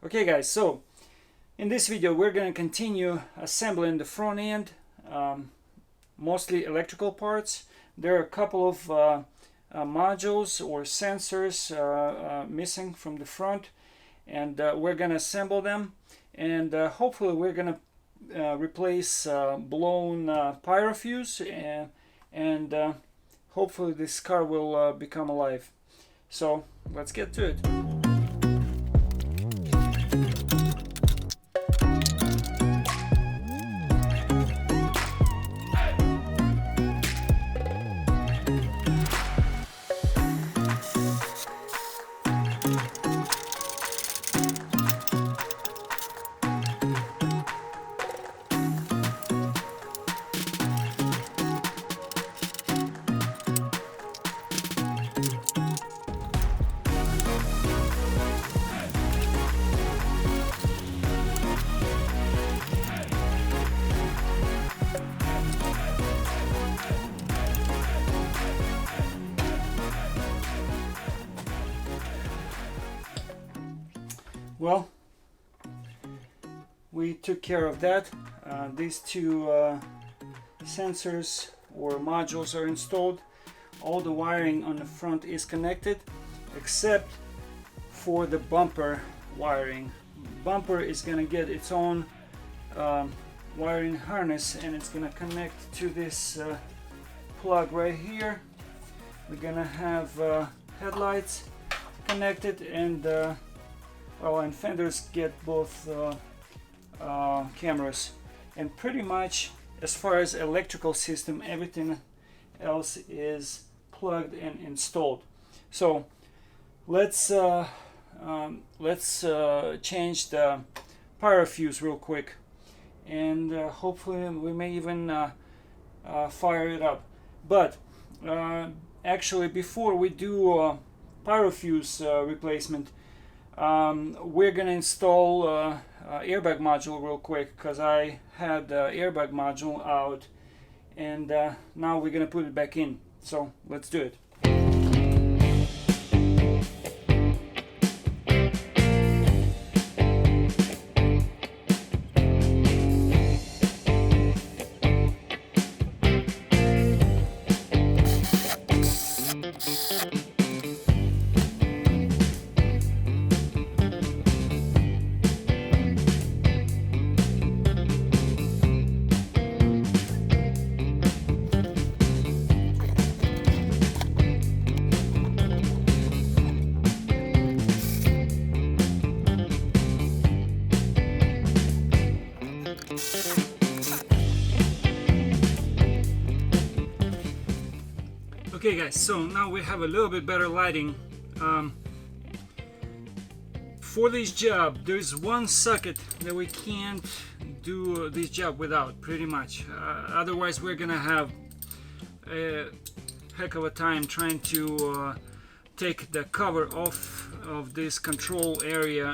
Okay guys, so in this video we're going to continue assembling the front end, mostly electrical parts. There are a couple of modules or sensors missing from the front, and we're going to assemble them, and hopefully we're going to replace blown pyrofuse, and hopefully this car will become alive. So let's get to it. Well, we took care of that. These two sensors or modules are installed. All the wiring on the front is connected except for the bumper wiring. Bumper is going to get its own wiring harness, and it's going to connect to this plug right here. We're going to have headlights connected, and and fenders get both cameras, and pretty much as far as electrical system, everything else is plugged and installed. So let's change the pyrofuse real quick, and hopefully we may even fire it up. But actually, before we do pyrofuse replacement, we're gonna install airbag module real quick, because I had the airbag module out, and now we're gonna put it back in. So let's do it. Okay guys, so now we have a little bit better lighting. For this job, there's one socket that we can't do this job without, pretty much. Otherwise we're gonna have a heck of a time trying to take the cover off of this control area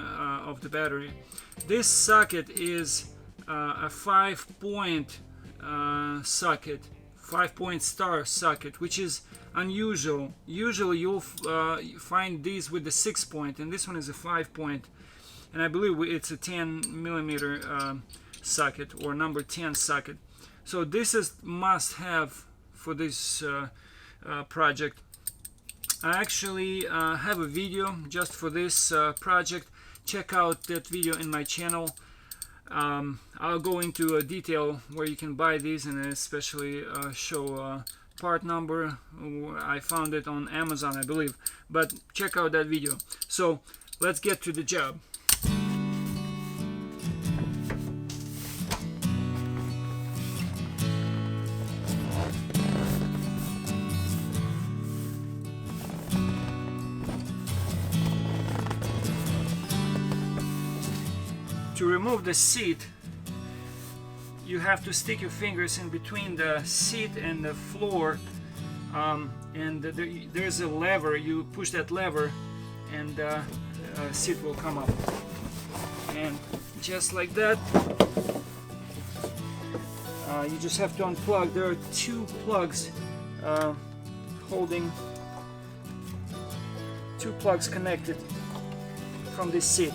of the battery. This socket is a 5-point socket, 5-point star socket, which is unusual. Usually you'll find these with the 6-point, and this one is a 5-point, and I believe it's a 10mm socket, or number 10 socket. So this is must have for this project. I actually have a video just for this project. Check out that video in my channel. I'll go into detail where you can buy these, and especially show part number. I found it on Amazon, I believe, but check out that video. So let's get to the job. To remove the seat, you have to stick your fingers in between the seat and the floor, and there's a lever. You push that lever, and the seat will come up, and just like that, you just have to unplug. There are two plugs holding, two plugs connected from this seat.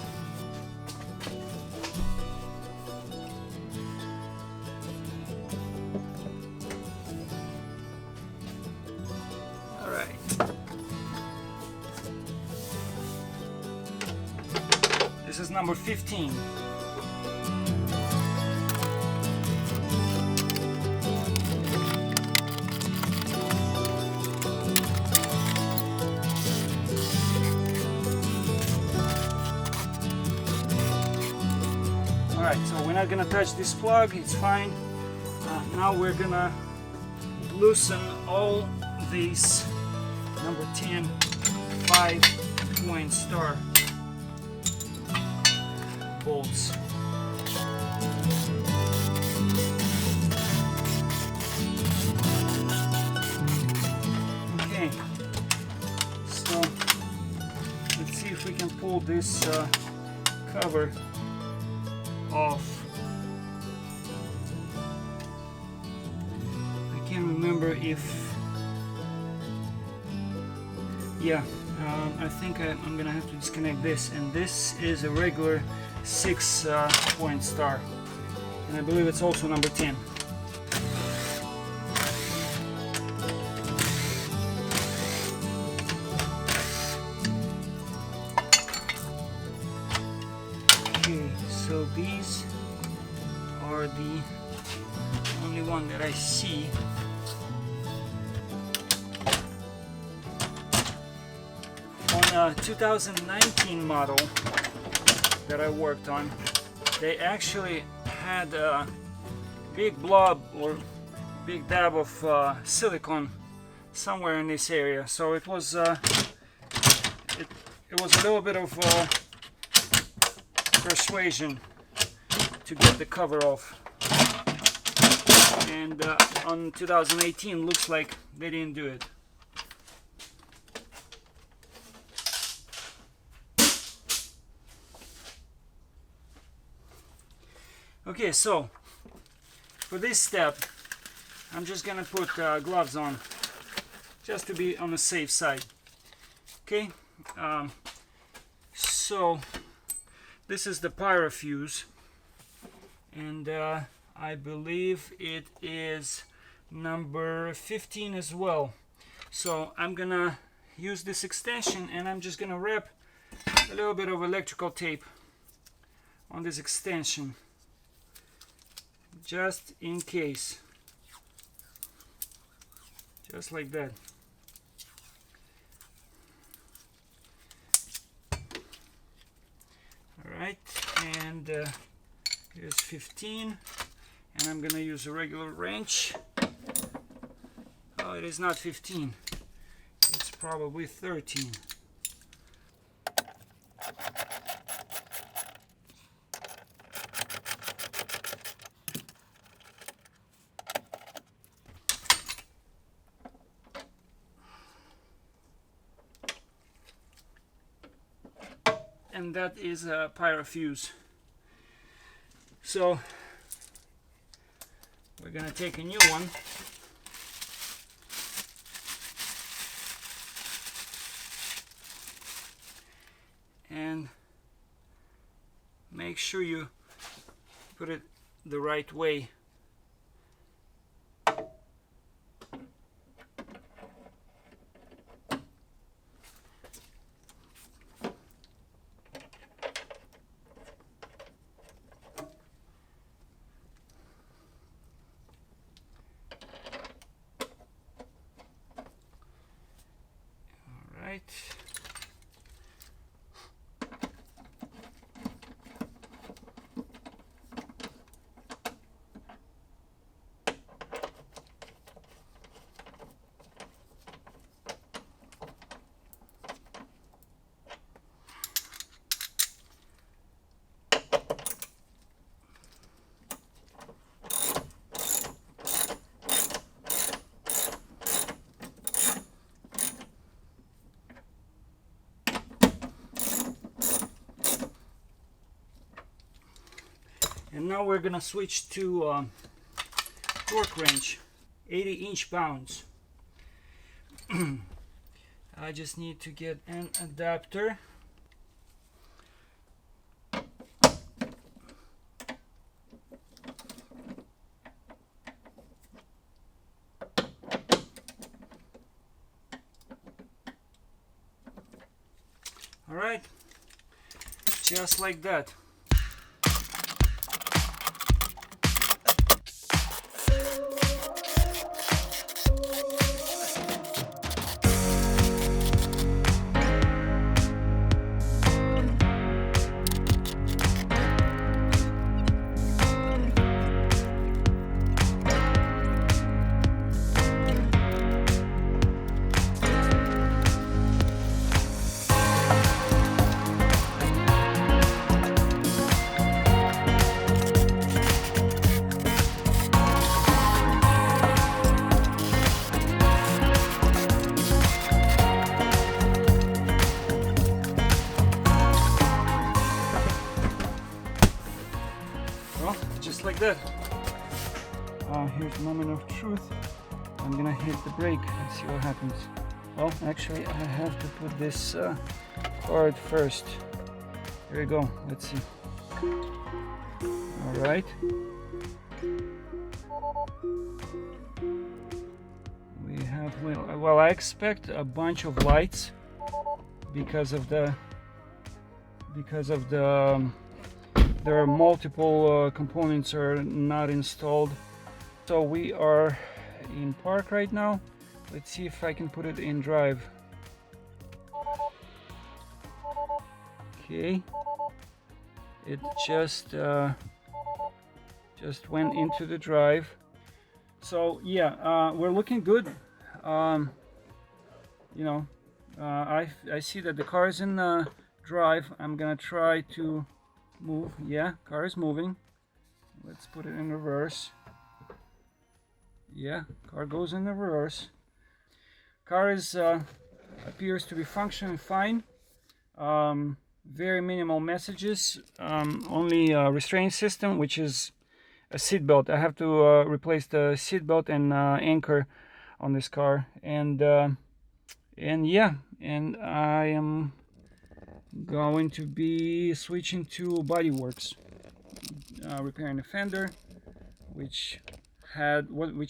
This is number 15. Alright, so we're not gonna touch this plug, it's fine. Now we're gonna loosen all these number 10 5-point star bolts. Okay, so let's see if we can pull this cover off. I can't remember if, yeah, I think I'm gonna have to disconnect this, and this is a regular 6-point star, and I believe it's also number 10. Okay, so these are the only one that I see. On a 2019 model that I worked on, they actually had a big blob or big dab of silicone somewhere in this area, so it was it was a little bit of persuasion to get the cover off, and on 2018 looks like they didn't do it. Okay, so for this step I'm just gonna put gloves on just to be on the safe side. Okay, so this is the pyrofuse, and I believe it is number 15 as well. So I'm gonna use this extension, and I'm just gonna wrap a little bit of electrical tape on this extension just in case, just like that. Alright, and here's 15, and I'm gonna use a regular wrench. Oh, it is not 15, it's probably 13. And that is a pyrofuse. So we're gonna take a new one, and make sure you put it the right way. Right. And now we're gonna switch to torque wrench, 80 inch-pounds. I just need to get an adapter. All right, just like that. Well, just like that. Here's the moment of truth. I'm gonna hit the brake and see what happens. Well, actually, I have to put this card first. Here we go. Let's see. All right. We have, well, I expect a bunch of lights because of the there are multiple components are not installed. So we are in park right now. Let's see if I can put it in drive. Okay, it just went into the drive. So yeah, we're looking good. You know, I see that the car is in drive. I'm gonna try to move. Yeah, car is moving. Let's put it in reverse. Yeah, car goes in reverse. Car is appears to be functioning fine. Very minimal messages. Only restraint system, which is a seat belt. I have to replace the seat belt and anchor on this car, and yeah, and I am going to be switching to Bodyworks, repairing the fender, which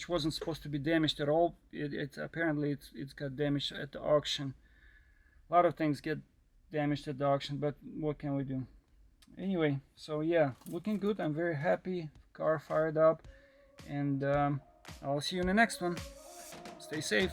wasn't supposed to be damaged at all. It apparently it's got damaged at the auction. A lot of things get damaged at the auction, but what can we do? Anyway, so yeah, looking good. I'm very happy. Car fired up, and I'll see you in the next one. Stay safe.